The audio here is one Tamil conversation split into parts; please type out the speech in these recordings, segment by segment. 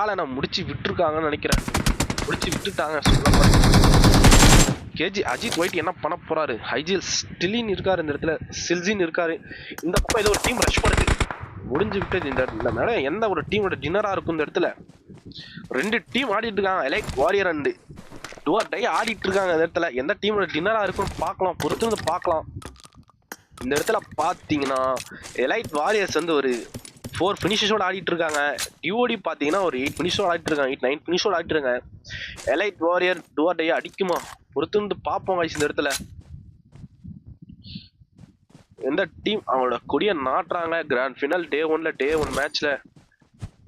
வேலை நான் முடிச்சு விட்டுருக்காங்கன்னு நினைக்கிறேன். முடிச்சு விட்டுட்டாங்க. கேஜி அஜித் ஒயிட் என்ன பண்ண போறாரு? ஐஜிஎல் ஸ்டிலின் இருக்காரு இந்த இடத்துல, சில்ஜின் இருக்காரு. இந்த பக்கம் ஏதோ ஒரு டீம் ரஷ் பண்ணுது. முடிஞ்சு விட்டது. இந்த மேல எந்த ஒரு டீமோட டின்னரா இருக்கும் இந்த இடத்துல. 2 டீம் ஆடிட்டு இருக்காங்க. Elite warrior and two R die ஆடிட்டு இருக்காங்க இந்த இடத்துல. எந்த டீமோட டின்னரா இருக்குன்னு பார்க்கலாம், பொறுத்து பார்க்கலாம். இந்த இடத்துல பாத்தீங்கன்னா எலைட் வாரியர்ஸ் வந்து ஒரு 4 ஃபினிஷஸோட ஆடிட்டு இருக்காங்க. டிஓடி பாத்தீங்கன்னா ஒரு 8 ஃபினிஷோட ஆடிட்டு இருக்காங்க, 8-9 ஃபினிஷோட ஆடிட்டு இருக்காங்க. Elite warrior do R die அடிக்குமா? பொறுத்து பார்ப்போம் guys. இந்த இடத்துல எந்த டீம் அவங்களோட கொடியை நாட்டுறாங்க. கிராண்ட் ஃபினல் டே 1 மேட்ச்ல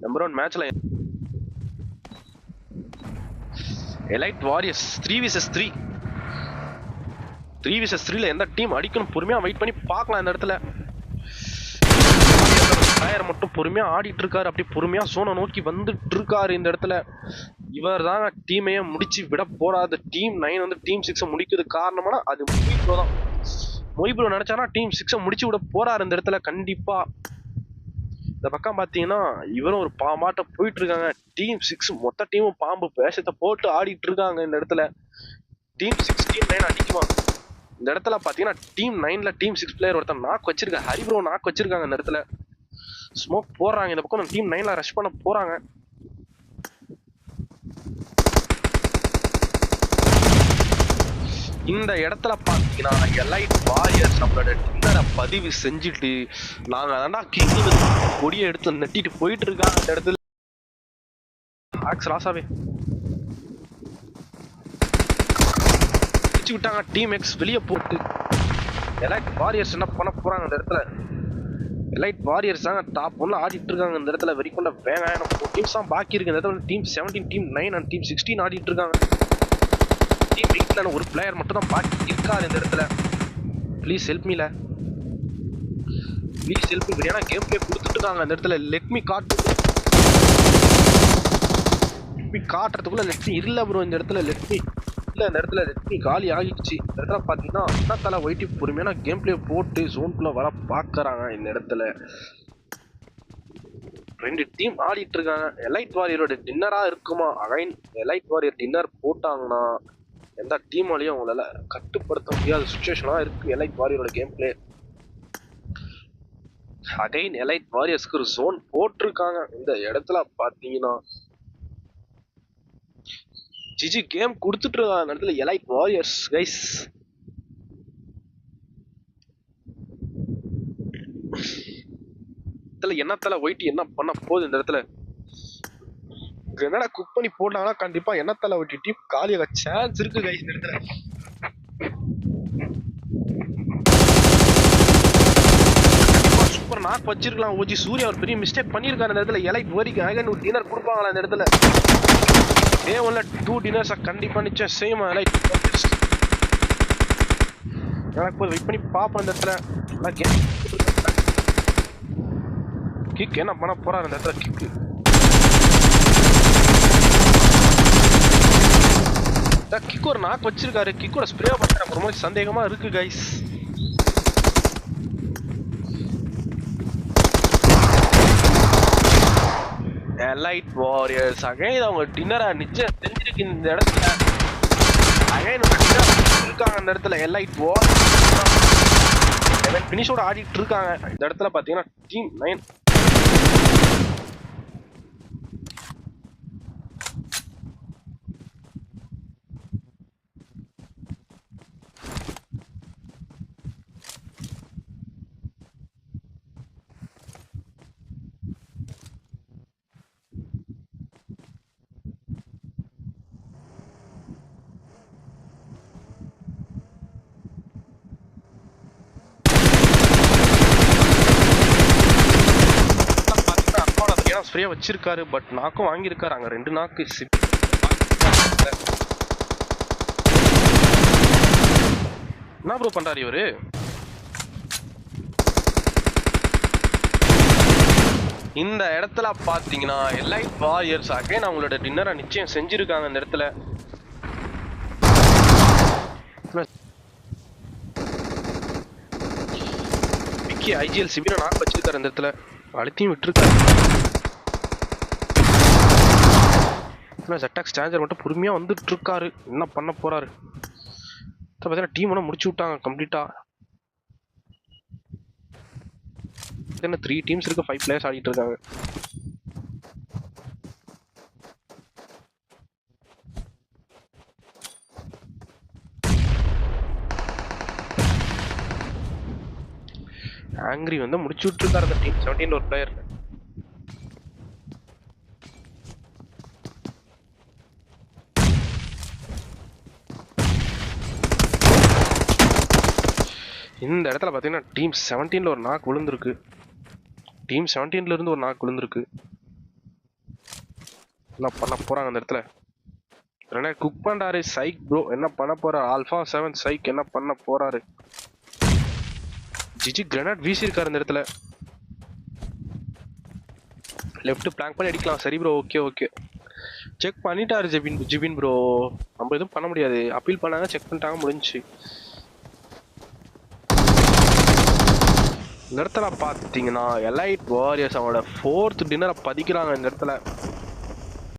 நம்பர் 1 மேட்ச்ல எலைட் வாரியர்ஸ் 3 vs 3ல எந்த டீம் அடிக்கணும் பொறுமையா வெயிட் பண்ணி பார்க்கலாம். இந்த இடத்துல டயர் மட்டும் பொறுமையா ஆடிட்டு இருக்காரு. அப்படி பொறுமையா சோனை நோக்கி வந்துட்டு இருக்காரு. இந்த இடத்துல இவர் தாங்க டீமையே முடிச்சு விட போறாது. டீம் 9 வந்து டீம் 6 முடிக்கிறது காரணமான அது மொய்ப்ரோ தான். மொய்ப்ரோ நினைச்சானா டீம் 6 முடிச்சு விட போறாரு இந்த இடத்துல கண்டிப்பா. இந்த பக்கம் பாத்தீங்கன்னா இவரும் ஒரு பாம்பாட்ட போயிட்டு இருக்காங்க. டீம் 6 மொத்த டீமும் பாம்பு வேஷத்தை போட்டு ஆடிட்டு இருக்காங்க இந்த இடத்துல. Team 6 team 9 அடிக்குமா? இந்த இடத்துல பாத்தீங்கன்னா டீம் 9ல டீம் 6 பிளேயர் ஒருத்தர் நாக் வச்சிருக்காங்க. ஹரிப்ரோ நாக் வச்சிருக்காங்க இந்த இடத்துல. ஸ்மோக் போடுறாங்க. இந்த பக்கம் டீம் 9ல ரஷ் பண்ண போறாங்க. இந்த இடத்துல பாத்தீங்கன்னா எலைட் வாரியர்ஸ் நம்மளோட டின்னரை பதிவு செஞ்சுட்டு நாங்க அதான்டா கிங் கொடியை எடுத்து நட்டிட்டு போயிட்டு இருக்காங்க இந்த இடத்துல. ராசாவே விட்டாங்க. டீம் எக்ஸ் வெளியே போட்டு எலைட் வாரியர்ஸ் என்ன பண்ண போறாங்க இந்த இடத்துல? எலைட் வாரியர்ஸ் தாங்க டாப் 1ல ஆடிட்டு இருக்காங்க இந்த இடத்துல. வெறிக்கொண்ட வேகாயம் 4 டீம்ஸ் தான் பாக்கி இருக்கு இந்த இடத்துல. டீம் 17 டீம் 9 அண்ட் டீம் 16 ஆடிட்டு இருக்காங்க. டீம் 8ல ஒரு பிளேயர் மட்டும் தான் பாக்கி இருக்காரு இந்த இடத்துல. ப்ளீஸ் ஹெல்ப் மீல, ப்ளீஸ் ஹெல்ப் மீ. ஏன்னா கேம் பிளே கொடுத்துட்டு இருக்காங்க இந்த இடத்துல. லெட் மீ காட்டுறதுக்குள்ள லெட் மீ இல்ல ப்ரோ. இந்த இடத்துல லெட் மீ இல்ல. இந்த இடத்துல லெட் மீ காலி ஆகிடுச்சு. இந்த இடத்துல பாத்தீங்கன்னா அண்ணாத்தால ஒயிட்டி பொறுமையான கேம் பிளே போட்டு ஜோனுக்குள்ள வர பாக்குறாங்க இந்த இடத்துல. 2 டீம் ஆடிட்டு இருக்காங்க. எலைட் வாரியரோட டின்னரா இருக்குமா? அகைன் எலைட் வாரியர் டின்னர் போட்டாங்கன்னா எந்த டீமாலையும் அவங்களால கட்டுப்படுத்த முடியாத சுச்சுவேஷனா இருக்கு எலைட் வாரியரோட கேம் பிளே. அகைன் எலைட் வாரியர்ஸ்க்கு ஒரு ஜோன் போட்டிருக்காங்க இந்த இடத்துல பாத்தீங்கன்னா. ஜிஜி கேம் கொடுத்துட்டு இருக்காங்க இடத்துல எலைட் வாரியர்ஸ் கைஸ். என்னத்தல ஒயிட்டி என்ன பண்ண போகுது இந்த இடத்துல? என்னடா குக் பண்ணி போட்டாங்கன்னா கண்டிப்பா என்னத்தல ஒயிட்டி டீம் காலியாக சான்ஸ் இருக்கு கைஸ் இந்த இடத்துல. சூப்பர் நாக் வச்சிருக்கலாம் ஓஜி. சூர்யா ஒரு பெரிய மிஸ்டேக் பண்ணிருக்காரு இந்த இடத்துல. எலைட் வாரிக்கு அகைன் ஒரு டின்னர் கொடுப்பாங்களா இந்த இடத்துல? டே 1ல 2 டின்னர்ஸை கண்டிப்பா நிச்சயம் செய்யுமா எலைட் வாரியர்ஸ்? எனக்கு போய் வெயிட் பண்ணி பார்ப்போம் இந்த இடத்துல. கிக் என்ன பண்ண போறாரு இந்த இடத்துல? கிக் ஒரு நாக் வச்சிருக்காரு. கிக்கோட ஸ்ப்ரே பண்ண எனக்கு ரொம்ப சந்தேகமா இருக்கு கைஸ். எலைட் வாரியர்ஸ் அகைன் அவங்க டின்னரை நிச்சயம் செஞ்சிருக்கு இந்த இடத்துல. அகைன் இருக்காங்க இந்த இடத்துல. எலைட் வாரியர்ஸ் பினிஷோட ஆடிட்டு இருக்காங்க இந்த இடத்துல பாத்தீங்கன்னா டீம் 9. ஸ்ப்ரே வச்சிருக்காரு. பட் நாக்கும் வாங்கியிருக்காரு. அங்க 2 நாக்கு. என்ன ப்ரோ பண்றாரு இவரு? இந்த இடத்துல பாத்தீங்கன்னா எலைட் வாரியர்ஸ் அகைன் அவங்களோட டின்னரை நிச்சயம் செஞ்சிருக்காங்க இந்த இடத்துல. விக்கி ஐஜிஎல் சிபிர நாக்கு வச்சிருக்காரு இந்த இடத்துல. அழுத்தியும் விட்டுருக்காரு. ZX ஸ்டாஞ்சர் மட்டும் பொறுமையா வந்துட்டு இருக்காரு. என்ன பண்ண போறாரு? பார்த்தீங்கன்னா டீம் ஒன்று முடிச்சு விட்டாங்க கம்ப்ளீட்டா. 3 டீம்ஸ் இருக்கு, 5 பிளேயர்ஸ் ஆடிட்டு இருக்காங்க. ஆங்கிரி வந்து முடிச்சு விட்டுருக்காரு அந்த டீம் 17 ஒரு பிளேயர். இந்த இடத்துல பார்த்தீங்கன்னா டீம் 17ல ஒரு நாக் விழுந்திருக்கு. டீம் 17ல இருந்து ஒரு நாக் விழுந்திருக்கு. என்ன பண்ண போறாங்க அந்த இடத்துல? கிரனேட் குக் பண்றாரு சைக் ப்ரோ. என்ன பண்ண போறாரு? ஆல்ஃபா 7 சைக் என்ன பண்ண போறாரு? ஜிஜி கிரனேட் வீசியிருக்காரு இந்த இடத்துல. லெஃப்ட் பிளாங்க் பண்ணி அடிக்கலாம். சரி ப்ரோ, ஓகே ஓகே. செக் பண்ணிட்டாரு ஜிபின் ப்ரோ. நம்ம எதுவும் பண்ண முடியாது. அப்பீல் பண்ணாங்க, செக் பண்ணிட்டாங்க, முடிஞ்சு. இந்த இடத்துல பார்த்தீங்கன்னா எலைட் வாரியர்ஸ் அவனோட 4th டின்னரை பதிக்கிறாங்க இந்த இடத்துல.